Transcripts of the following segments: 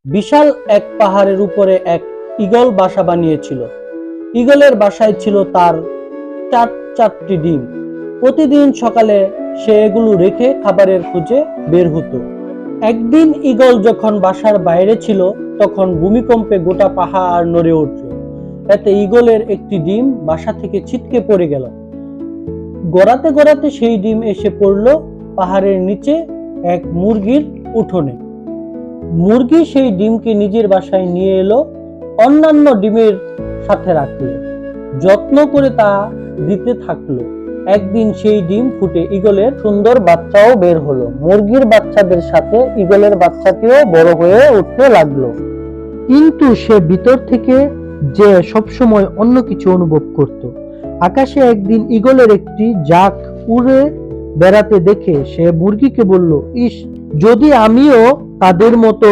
বিশাল এক পাহাড়ের উপরে এক ঈগল বাসা বানিয়েছিল। ঈগলের বাসায় ছিল তার চারটি ডিম। প্রতিদিন সকালে সে এগুলো রেখে খাবারের খোঁজে বের হতো। একদিন ঈগল যখন বাসার বাইরে ছিল, তখন ভূমিকম্পে গোটা পাহাড় নড়ে উঠল। এতে ঈগলের একটি ডিম বাসা থেকে ছিটকে পড়ে গেল। গড়াতে গড়াতে সেই ডিম এসে পড়ল পাহাড়ের নিচে এক মুরগির উঠোনে। মুরগি সেই ডিমকে নিজের বাসায় নিয়ে এলো, অন্যান্য ডিমের সাথে রাখলো, যত্ন করে তা দিতে থাকলো। একদিন সেই ডিম ফুটে ঈগলের সুন্দর বাচ্চাও বের হলো। মুরগির বাচ্চাদের সাথে ঈগলের বাচ্চাটিও বড় হয়ে উঠতে লাগলো। কিন্তু সে ভিতর থেকে যে সবসময় অন্য কিছু অনুভব করত। আকাশে একদিন ঈগলের একটি ঝাঁক উড়ে বেড়াতে দেখে সে মুরগিকে বলল, ইস, যদি আমিও তাদের মতো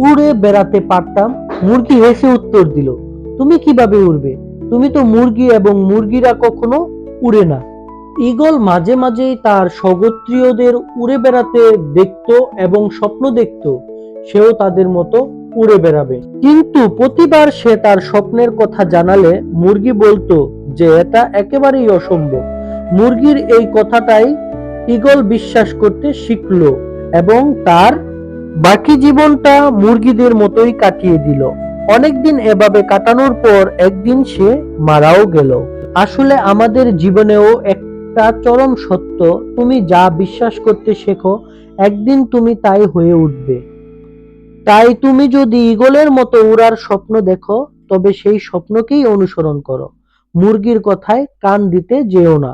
উড়ে বেড়াতে পারতাম। মুরগি হেসে উত্তর দিল, তুমি কিভাবে উড়বে? তুমি তো মুরগি, এবং মুরগিরা কখনো উড়ে না। ঈগল মাঝে মাঝেই তার স্বগোত্রীয়দের উড়ে বেড়াতে দেখত এবং স্বপ্ন দেখত সেও তাদের মতো উড়ে বেড়াবে। কিন্তু প্রতিবার সে তার স্বপ্নের কথা জানালে মুরগি বলতো যে এটা একেবারেই অসম্ভব। মুরগির এই কথাটাই ঈগল বিশ্বাস করতে শিখলো এবং তার বাকি জীবনটা মুরগিদের মতোই কাটিয়ে দিল। অনেকদিন এভাবে কাটানোর পর একদিন সে মারাও গেল। আসলে আমাদের জীবনেও একটা চরম সত্য, তুমি যা বিশ্বাস করতে শেখো, একদিন তুমি তাই হয়ে উঠবে। তাই তুমি যদি ঈগলের মতো উড়ার স্বপ্ন দেখো, তবে সেই স্বপ্নকেই অনুসরণ করো। মুরগির কথায় কান দিতে যেও না।